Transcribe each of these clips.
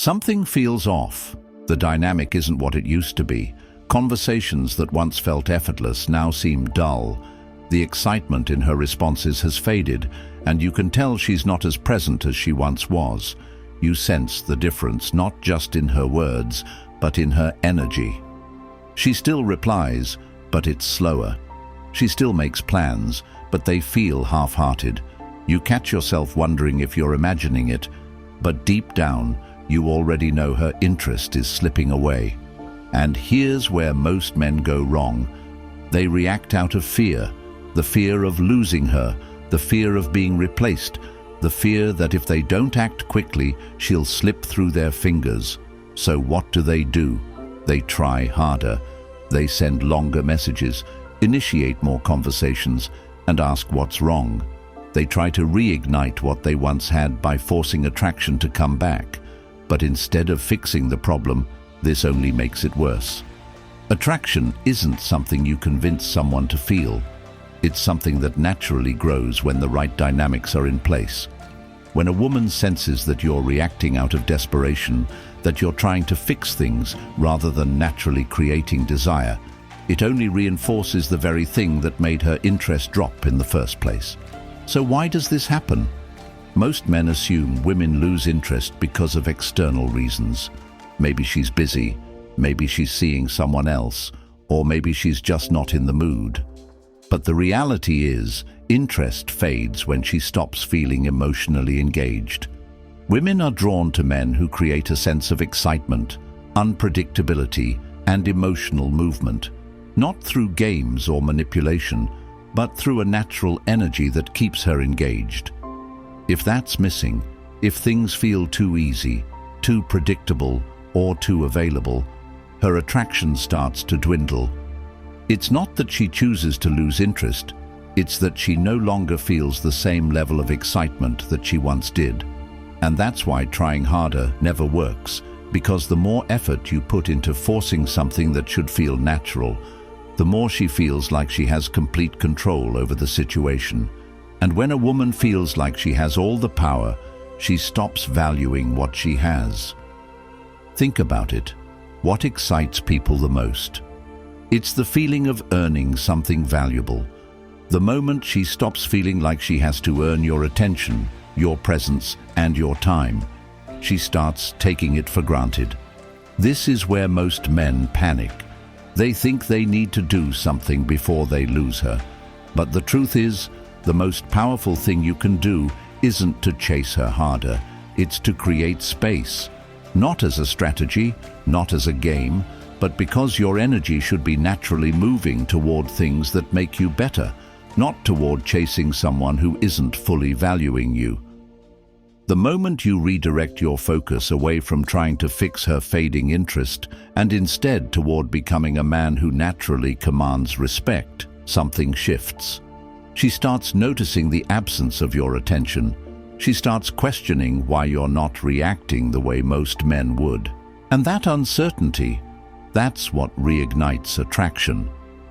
Something feels off. The dynamic isn't what it used to be. Conversations that once felt effortless now seem dull. The excitement in her responses has faded, and you can tell she's not as present as she once was. You sense the difference not just in her words, but in her energy. She still replies, but it's slower. She still makes plans, but they feel half-hearted. You catch yourself wondering if you're imagining it, but deep down, you already know her interest is slipping away. And here's where most men go wrong. They react out of fear. The fear of losing her, the fear of being replaced, the fear that if they don't act quickly, she'll slip through their fingers. So what do? They try harder. They send longer messages, initiate more conversations, and ask what's wrong. They try to reignite what they once had by forcing attraction to come back. But instead of fixing the problem, this only makes it worse. Attraction isn't something you convince someone to feel. It's something that naturally grows when the right dynamics are in place. When a woman senses that you're reacting out of desperation, that you're trying to fix things rather than naturally creating desire, it only reinforces the very thing that made her interest drop in the first place. So why does this happen? Most men assume women lose interest because of external reasons. Maybe she's busy, maybe she's seeing someone else, or maybe she's just not in the mood. But the reality is, interest fades when she stops feeling emotionally engaged. Women are drawn to men who create a sense of excitement, unpredictability, and emotional movement, not through games or manipulation, but through a natural energy that keeps her engaged. If that's missing, if things feel too easy, too predictable, or too available, her attraction starts to dwindle. It's not that she chooses to lose interest, it's that she no longer feels the same level of excitement that she once did. And that's why trying harder never works, because the more effort you put into forcing something that should feel natural, the more she feels like she has complete control over the situation. And when a woman feels like she has all the power, she stops valuing what she has. Think about it. What excites people the most? It's the feeling of earning something valuable. The moment she stops feeling like she has to earn your attention, your presence, and your time, she starts taking it for granted. This is where most men panic. They think they need to do something before they lose her. But the truth is, the most powerful thing you can do isn't to chase her harder. It's to create space. Not as a strategy, not as a game, but because your energy should be naturally moving toward things that make you better, not toward chasing someone who isn't fully valuing you. The moment you redirect your focus away from trying to fix her fading interest and instead toward becoming a man who naturally commands respect, something shifts. She starts noticing the absence of your attention. She starts questioning why you're not reacting the way most men would. And that uncertainty, that's what reignites attraction.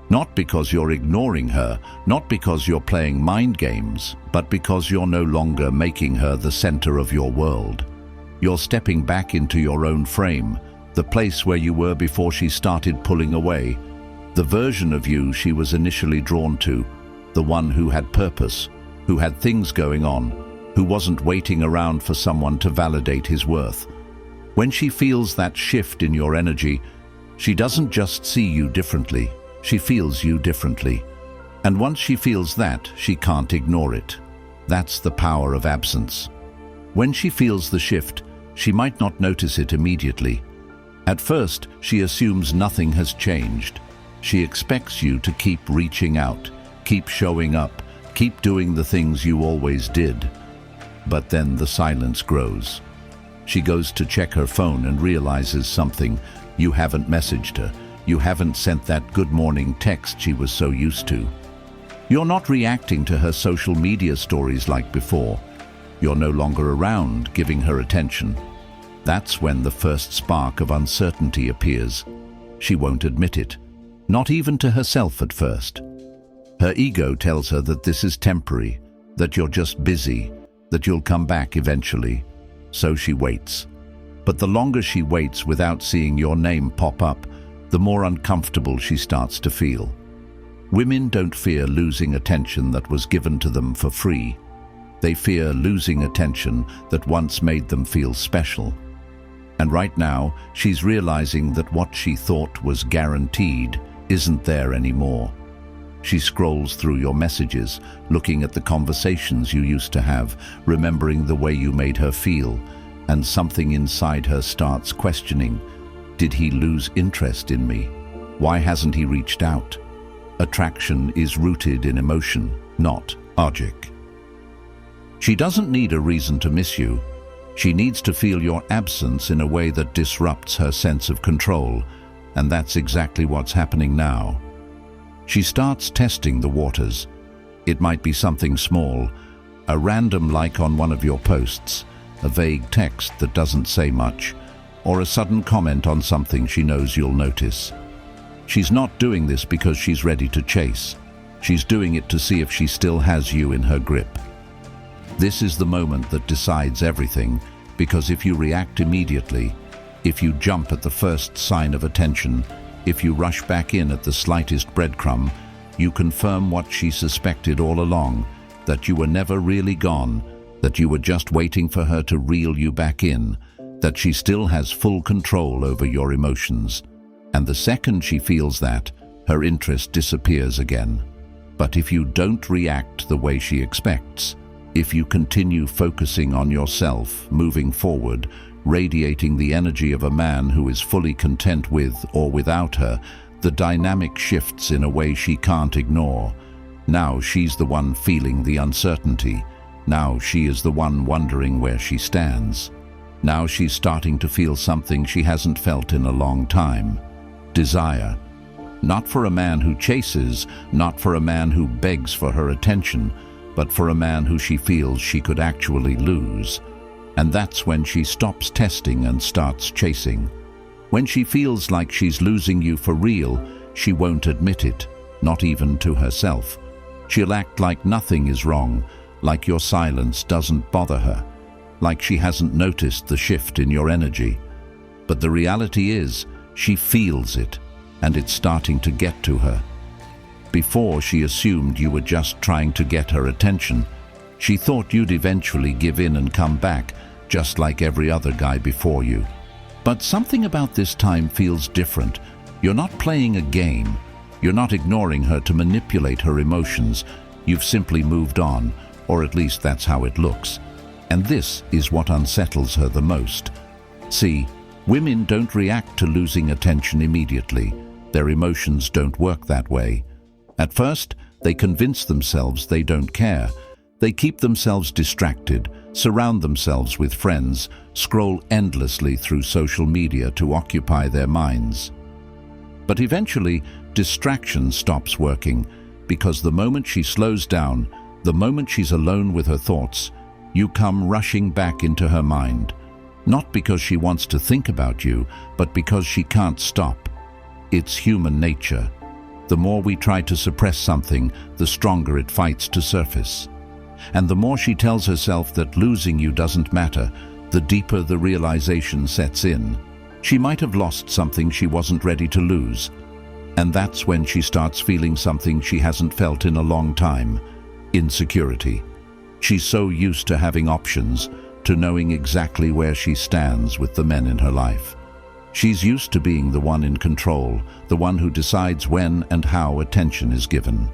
Not because you're ignoring her, not because you're playing mind games, but because you're no longer making her the center of your world. You're stepping back into your own frame, the place where you were before she started pulling away, the version of you she was initially drawn to, the one who had purpose, who had things going on, who wasn't waiting around for someone to validate his worth. When she feels that shift in your energy, she doesn't just see you differently, she feels you differently. And once she feels that, she can't ignore it. That's the power of absence. When she feels the shift, she might not notice it immediately. At first, she assumes nothing has changed. She expects you to keep reaching out, keep showing up, keep doing the things you always did. But then the silence grows. She goes to check her phone and realizes something. You haven't messaged her. You haven't sent that good morning text she was so used to. You're not reacting to her social media stories like before. You're no longer around giving her attention. That's when the first spark of uncertainty appears. She won't admit it, not even to herself at first. Her ego tells her that this is temporary, that you're just busy, that you'll come back eventually. So she waits. But the longer she waits without seeing your name pop up, the more uncomfortable she starts to feel. Women don't fear losing attention that was given to them for free. They fear losing attention that once made them feel special. And right now, she's realizing that what she thought was guaranteed isn't there anymore. She scrolls through your messages, looking at the conversations you used to have, remembering the way you made her feel, and something inside her starts questioning, did he lose interest in me? Why hasn't he reached out? Attraction is rooted in emotion, not logic. She doesn't need a reason to miss you. She needs to feel your absence in a way that disrupts her sense of control, and that's exactly what's happening now. She starts testing the waters. It might be something small, a random like on one of your posts, a vague text that doesn't say much, or a sudden comment on something she knows you'll notice. She's not doing this because she's ready to chase. She's doing it to see if she still has you in her grip. This is the moment that decides everything, because if you react immediately, if you jump at the first sign of attention, if you rush back in at the slightest breadcrumb, you confirm what she suspected all along, that you were never really gone, that you were just waiting for her to reel you back in, that she still has full control over your emotions. And the second she feels that, her interest disappears again. But if you don't react the way she expects, if you continue focusing on yourself, moving forward, radiating the energy of a man who is fully content with or without her, the dynamic shifts in a way she can't ignore. Now she's the one feeling the uncertainty. Now she is the one wondering where she stands. Now she's starting to feel something she hasn't felt in a long time. Desire. Not for a man who chases, not for a man who begs for her attention, but for a man who she feels she could actually lose. And that's when she stops testing and starts chasing. When she feels like she's losing you for real, she won't admit it, not even to herself. She'll act like nothing is wrong, like your silence doesn't bother her, like she hasn't noticed the shift in your energy. But the reality is, she feels it, and it's starting to get to her. Before, she assumed you were just trying to get her attention. She thought you'd eventually give in and come back, just like every other guy before you. But something about this time feels different. You're not playing a game. You're not ignoring her to manipulate her emotions. You've simply moved on, or at least that's how it looks. And this is what unsettles her the most. See, women don't react to losing attention immediately. Their emotions don't work that way. At first, they convince themselves they don't care. They keep themselves distracted, surround themselves with friends, scroll endlessly through social media to occupy their minds. But eventually, distraction stops working, because the moment she slows down, the moment she's alone with her thoughts, you come rushing back into her mind. Not because she wants to think about you, but because she can't stop. It's human nature. The more we try to suppress something, the stronger it fights to surface. And the more she tells herself that losing you doesn't matter, the deeper the realization sets in. She might have lost something she wasn't ready to lose. And that's when she starts feeling something she hasn't felt in a long time: insecurity. She's so used to having options, to knowing exactly where she stands with the men in her life. She's used to being the one in control, the one who decides when and how attention is given.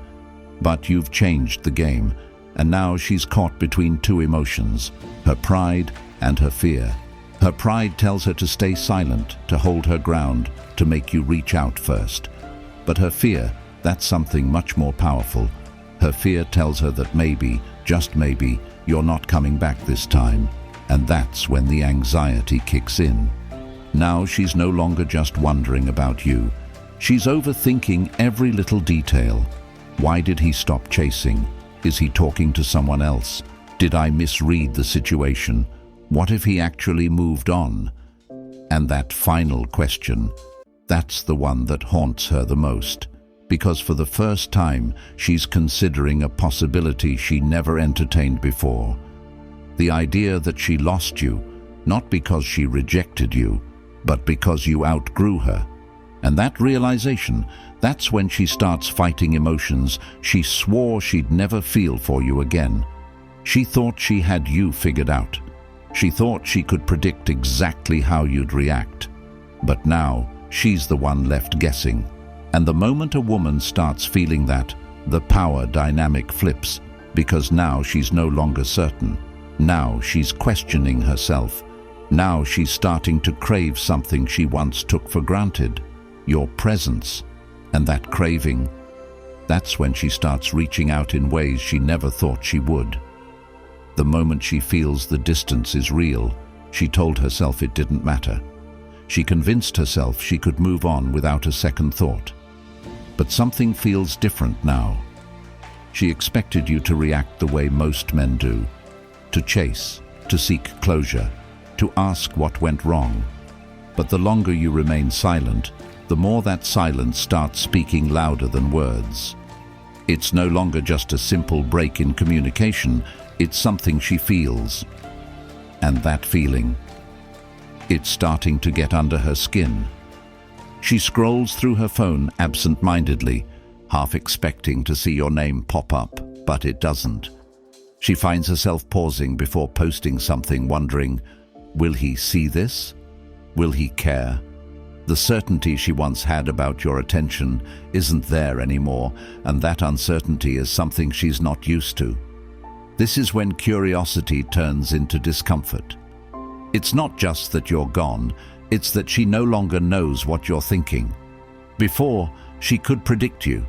But you've changed the game, and now she's caught between two emotions, her pride and her fear. Her pride tells her to stay silent, to hold her ground, to make you reach out first. But her fear, that's something much more powerful. Her fear tells her that maybe, just maybe, you're not coming back this time, and that's when the anxiety kicks in. Now she's no longer just wondering about you. She's overthinking every little detail. Why did he stop chasing? Is he talking to someone else? Did I misread the situation? What if he actually moved on? And that final question, that's the one that haunts her the most, because for the first time she's considering a possibility she never entertained before. The idea that she lost you, not because she rejected you, but because you outgrew her. And that realization, that's when she starts fighting emotions she swore she'd never feel for you again. She thought she had you figured out. She thought she could predict exactly how you'd react. But now, she's the one left guessing. And the moment a woman starts feeling that, the power dynamic flips, because now she's no longer certain. Now she's questioning herself. Now she's starting to crave something she once took for granted. Your presence. And that craving, that's when she starts reaching out in ways she never thought she would. The moment she feels the distance is real, she told herself it didn't matter. She convinced herself she could move on without a second thought. But something feels different now. She expected you to react the way most men do, to chase, to seek closure, to ask what went wrong. But the longer you remain silent, the more that silence starts speaking louder than words. It's no longer just a simple break in communication, it's something she feels. And that feeling, it's starting to get under her skin. She scrolls through her phone absent-mindedly, half expecting to see your name pop up, but it doesn't. She finds herself pausing before posting something, wondering, will he see this? Will he care? The certainty she once had about your attention isn't there anymore, and that uncertainty is something she's not used to. This is when curiosity turns into discomfort. It's not just that you're gone, it's that she no longer knows what you're thinking. Before, she could predict you.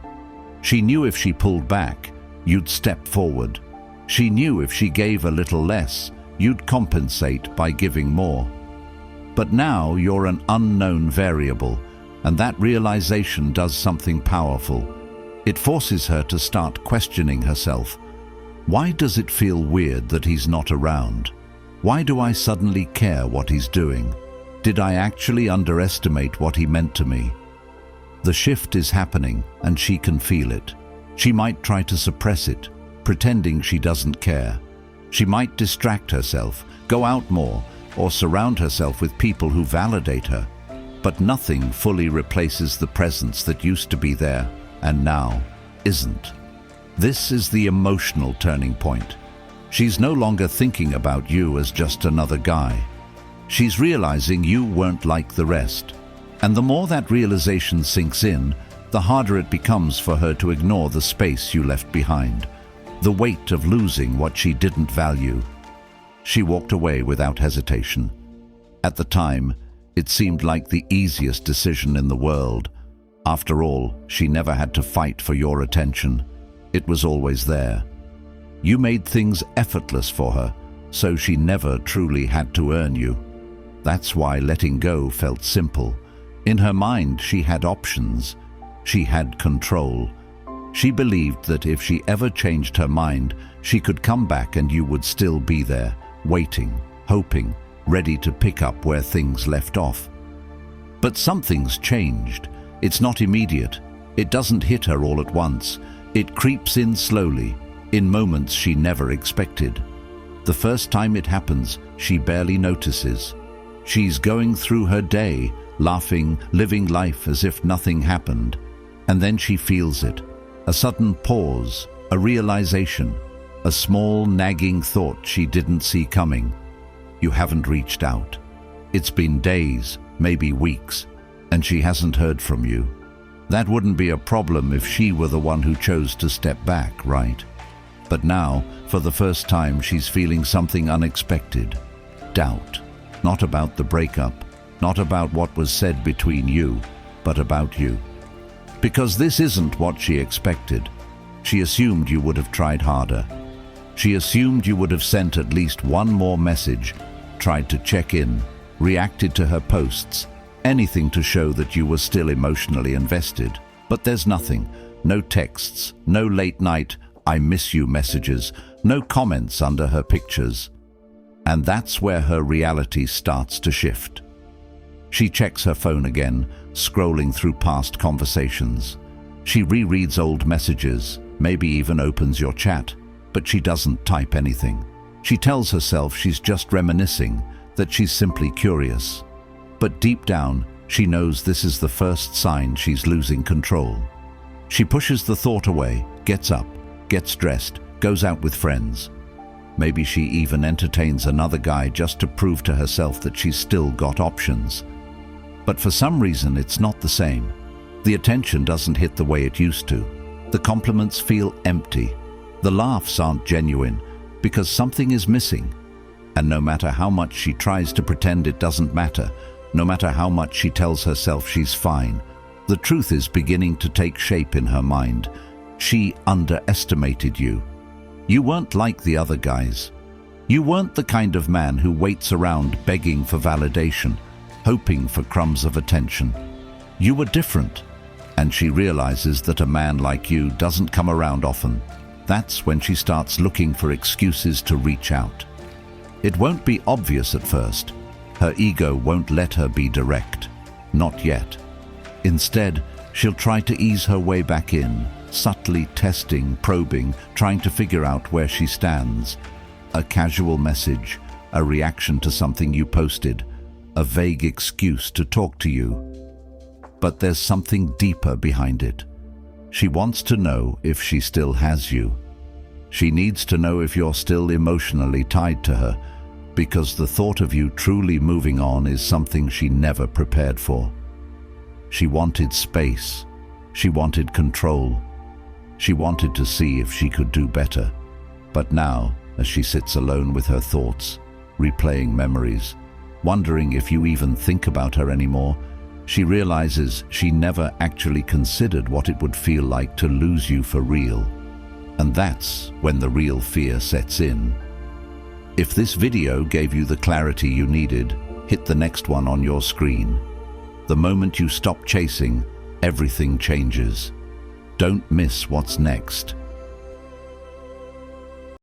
She knew if she pulled back, you'd step forward. She knew if she gave a little less, you'd compensate by giving more. But now you're an unknown variable, and that realization does something powerful. It forces her to start questioning herself. Why does it feel weird that he's not around? Why do I suddenly care what he's doing? Did I actually underestimate what he meant to me? The shift is happening, and she can feel it. She might try to suppress it, pretending she doesn't care. She might distract herself, go out more, or surround herself with people who validate her. But nothing fully replaces the presence that used to be there, and now isn't. This is the emotional turning point. She's no longer thinking about you as just another guy. She's realizing you weren't like the rest. And the more that realization sinks in, the harder it becomes for her to ignore the space you left behind, the weight of losing what she didn't value. She walked away without hesitation. At the time, it seemed like the easiest decision in the world. After all, she never had to fight for your attention. It was always there. You made things effortless for her, so she never truly had to earn you. That's why letting go felt simple. In her mind, she had options. She had control. She believed that if she ever changed her mind, she could come back and you would still be there, waiting, hoping, ready to pick up where things left off. But something's changed. It's not immediate. It doesn't hit her all at once. It creeps in slowly, in moments she never expected. The first time it happens, she barely notices. She's going through her day, laughing, living life as if nothing happened. And then she feels it. A sudden pause, a realization, a small nagging thought she didn't see coming. You haven't reached out. It's been days, maybe weeks, and she hasn't heard from you. That wouldn't be a problem if she were the one who chose to step back, right? But now, for the first time, she's feeling something unexpected. Doubt. Not about the breakup, not about what was said between you, but about you. Because this isn't what she expected. She assumed you would have tried harder. She assumed you would have sent at least one more message, tried to check in, reacted to her posts, anything to show that you were still emotionally invested. But there's nothing. No texts, no late night, "I miss you" messages, no comments under her pictures. And that's where her reality starts to shift. She checks her phone again, scrolling through past conversations. She rereads old messages, maybe even opens your chat, but she doesn't type anything. She tells herself she's just reminiscing, that she's simply curious. But deep down, she knows this is the first sign she's losing control. She pushes the thought away, gets up, gets dressed, goes out with friends. Maybe she even entertains another guy just to prove to herself that she's still got options. But for some reason, it's not the same. The attention doesn't hit the way it used to. The compliments feel empty. The laughs aren't genuine because something is missing. And no matter how much she tries to pretend it doesn't matter, no matter how much she tells herself she's fine, the truth is beginning to take shape in her mind. She underestimated you. You weren't like the other guys. You weren't the kind of man who waits around begging for validation, hoping for crumbs of attention. You were different, and she realizes that a man like you doesn't come around often. That's when she starts looking for excuses to reach out. It won't be obvious at first. Her ego won't let her be direct. Not yet. Instead, she'll try to ease her way back in, subtly testing, probing, trying to figure out where she stands. A casual message, a reaction to something you posted, a vague excuse to talk to you. But there's something deeper behind it. She wants to know if she still has you. She needs to know if you're still emotionally tied to her, because the thought of you truly moving on is something she never prepared for. She wanted space. She wanted control. She wanted to see if she could do better. But now, as she sits alone with her thoughts, replaying memories, wondering if you even think about her anymore, she realizes she never actually considered what it would feel like to lose you for real. And that's when the real fear sets in. If this video gave you the clarity you needed, hit the next one on your screen. The moment you stop chasing, everything changes. Don't miss what's next.